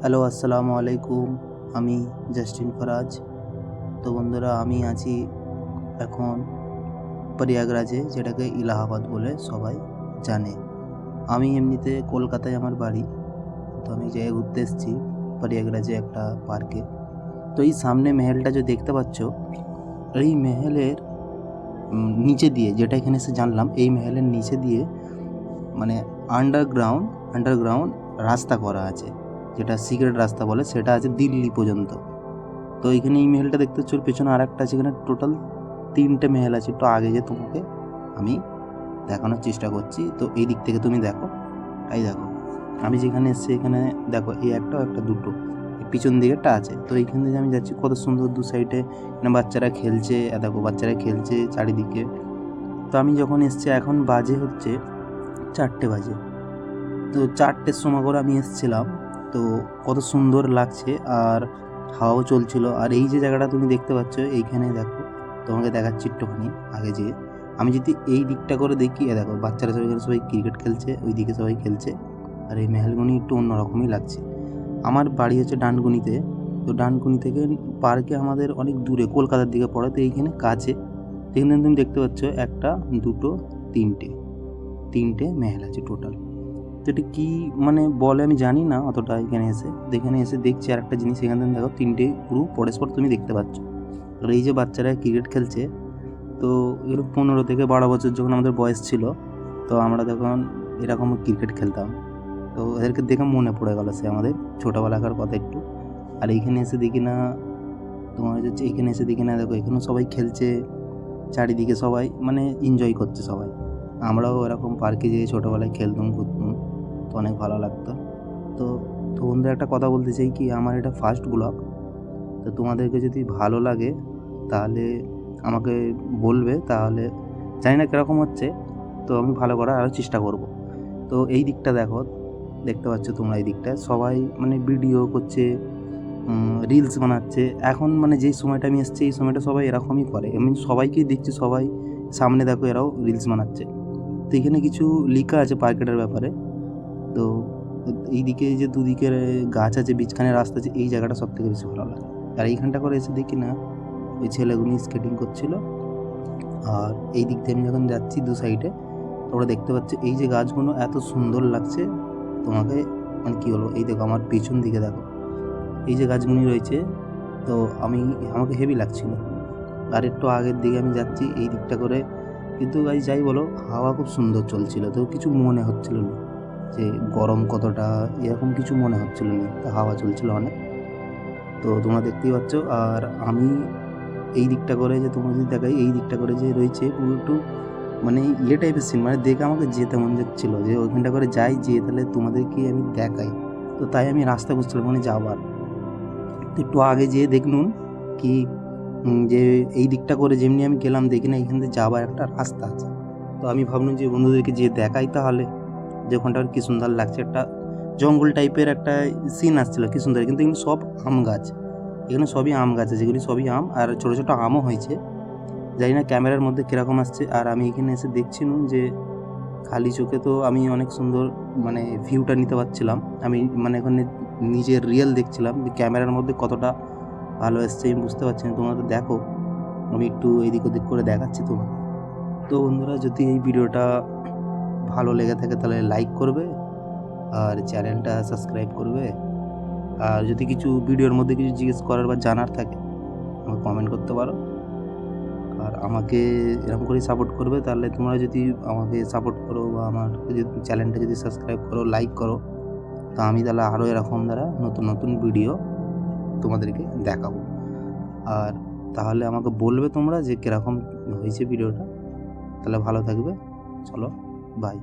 Hello, আসসালামু আলাইকুম। আমি জাস্টিন ফরাজ। তো বন্ধুরা, আমি আছি এখন প্রয়াগরাজে, যেটাকে ইলাহাবাদ বলে সবাই জানে। আমি এমনিতে কলকাতায় আমার বাড়ি। তো আমি জায়গায় ঘুরতে এসেছি প্রয়াগরাজে একটা পার্কে। তো এই সামনে মেহেলটা যে দেখতে পাচ্ছ, এই মেহেলের নিচে দিয়ে, যেটা এখানে এসে জানলাম, এই মেহেলের নিচে দিয়ে মানে আন্ডারগ্রাউন্ড রাস্তা করা আছে, যেটা সিক্রেট রাস্তা বলে, সেটা আছে দিল্লি পর্যন্ত। তো এইখানে এই মেহেলটা দেখতে হচ্ছে, ওর পেছনে আর একটা আছে। এখানে টোটাল 3টে মেহেল আছে। একটু আগে যে তোমাকে আমি দেখানোর চেষ্টা করছি। তো এই দিক থেকে তুমি দেখো, এই দেখো আমি যেখানে এসেছি, এখানে দেখো এই একটা দুটো পিছন দিকেরটা আছে। তো এইখান থেকে আমি যাচ্ছি, কত সুন্দর দু সাইডে বাচ্চারা খেলছে। দেখো বাচ্চারা খেলছে চারিদিকে। তো আমি যখন এসেছি, এখন বাজে হচ্ছে 4টে বাজে। তো 4টের সময় করে আমি এসেছিলাম। তো কত সুন্দর লাগছে, আর হাওয়াও চলছিল। আর এই যে জায়গাটা তুমি দেখতে পাচ্ছ, এইখানে দেখো, তোমাকে দেখাচ্ছি একটুখানি আগে যে আমি যদি এই দিকটা করে দেখি, দেখো বাচ্চারা সবাই ক্রিকেট খেলছে, ওই দিকে সবাই খেলছে। আর এই মেহেলগুনি একটু অন্যরকমই লাগছে। আমার বাড়ি হচ্ছে ডানকুনিতে। তো ডানকুনি থেকে পার্কে আমাদের অনেক দূরে, কলকাতার দিকে পড়ে। তো এইখানে কাছে, এখানে তুমি দেখতে পাচ্ছ একটা, দুটো, তিনটে মেহেল আছে টোটাল। তো এটা কী বলে আমি জানি না অতটা। এখানে এসে দেখছি আর একটা জিনিস, এখানে দেখো 3টে পুরো পরস্পর তুমি দেখতে পাচ্ছ। আর এই যে বাচ্চারা ক্রিকেট খেলছে, তো এগুলো 15 থেকে 12 বছর যখন আমাদের বয়স ছিল, তো আমরা তখন এরকম ক্রিকেট খেলতাম। তো এদেরকে দেখে মনে পড়ে গেল সে আমাদের ছোটোবেলাকার কথা একটু। আর এইখানে এসে দেখি না, তোমার হচ্ছে এইখানে এসে দেখি না, দেখো এখানেও সবাই খেলছে, চারিদিকে সবাই এনজয় করছে সবাই। আমরাও এরকম পার্কে যেয়ে ছোটোবেলায় খেলতাম, ঘুরতাম, তো অনেক ভালো লাগতো। তো তো বন্ধুরা, একটা কথা বলতে চাই কি, আমার এটা ফার্স্ট ব্লগ। তো তোমাদেরকে যদি ভালো লাগে তাহলে আমাকে বলবে, তাহলে জানি না কীরকম হচ্ছে, তো আমি ভালো করার আরও চেষ্টা করব। তো এই দিকটা দেখো, দেখতে পাচ্ছ তোমরা, এই দিকটা সবাই ভিডিও করছে, রিলস বানাচ্ছে। এখন যেই সময়টা আমি এসেছি, এই সময়টা সবাই এরকমই করে। আমি সবাইকেই দেখছি, সবাই সামনে দেখো এরাও রিলস বানাচ্ছে। তো এখানে কিছু লেখা আছে পার্কেটার ব্যাপারে। তো এইদিকে যে দুদিকের গাছ আছে, বীজখানে রাস্তা আছে, এই জায়গাটা সব থেকে বেশি ভালো লাগে। আর এইখানটা করে এসে দেখি না, ওই ছেলেগুলি স্কেটিং করছিল। আর এই দিক দিয়ে আমি যখন যাচ্ছি দু সাইডে, তোমরা দেখতে পাচ্ছ এই যে গাছগুলো এত সুন্দর লাগছে তোমাকে, কী বলবো। এই দেখো আমার পিছন দিকে দেখো, এই যে গাছগুলি রয়েছে, তো আমাকে হেভি লাগছিল। আর একটু আগের দিকে আমি যাচ্ছি এই দিকটা করে, কিন্তু যাই বলো, হাওয়া খুব সুন্দর চলছিল। তো কিছু মনে হচ্ছিল না যে গরম কতটা, এরকম কিছু মনে হচ্ছিল না। তো হাওয়া চলছিল অনেক। তো তোমরা দেখতেই পাচ্ছ। আর আমি এই দিকটা করে, যে তোমরা যদি দেখাই, এই দিকটা করে যে রয়েছে পুরো একটু টাইপের সিন, দেখে আমাকে যেতে মন যাচ্ছিল, যে ওইখানটা করে যাই, যেয়ে তাহলে তোমাদেরকে আমি দেখাই। তো তাই আমি রাস্তা খুঁজছিলাম যাওয়ার। তো একটু আগে যেয়ে দেখলুন কি, যে এই দিকটা করে যেমনি আমি গেলাম, দেখি না এখান থেকে যাওয়ার একটা রাস্তা আছে। তো আমি ভাবলাম যে বন্ধুদেরকে যেয়ে দেখাই তাহলে, যে ওখানটা কি সুন্দর লাগছে। একটা জঙ্গল টাইপের একটা সিন আসছিলো, কি সুন্দর। কিন্তু এগুলো সব আম গাছ, এখানে সবই আম গাছ আছে, যেগুলি সবই আম, আর ছোটো ছোটো আমও হয়েছে। জানি না ক্যামেরার মধ্যে কীরকম আসছে। আর আমি এখানে এসে দেখছিলাম যে খালি চোখে তো আমি অনেক সুন্দর ভিউটা নিতে পারছিলাম। আমি এখানে নিজের রিয়েল দেখছিলাম যে ক্যামেরার মধ্যে কতটা ভালো এসছে আমি বুঝতে পারছি না। তোমরা তো দেখো, আমি একটু এদিক ওদিক করে দেখাচ্ছি তোমাকে। তো বন্ধুরা, যদি এই ভিডিওটা ভালো লেগে থাকে তাহলে লাইক করবে, আর চ্যানেলটা সাবস্ক্রাইব করবে। আর যদি কিছু ভিডিওর মধ্যে কিছু জিজ্ঞেস করার বা জানার থাকে, আমাকে কমেন্ট করতে পারো। আর আমাকে এরকম করেই সাপোর্ট করবে। তাহলে তোমরা যদি আমাকে সাপোর্ট করো, বা আমার চ্যানেলটা যদি সাবস্ক্রাইব করো, লাইক করো, তো আমি তাহলে আরও এরকম নতুন নতুন ভিডিও তোমাদেরকে দেখাবো। আর তাহলে আমাকে বলবে তোমরা যে কীরকম হয়েছে ভিডিওটা। তাহলে ভালো থাকবে। চলো, বাই।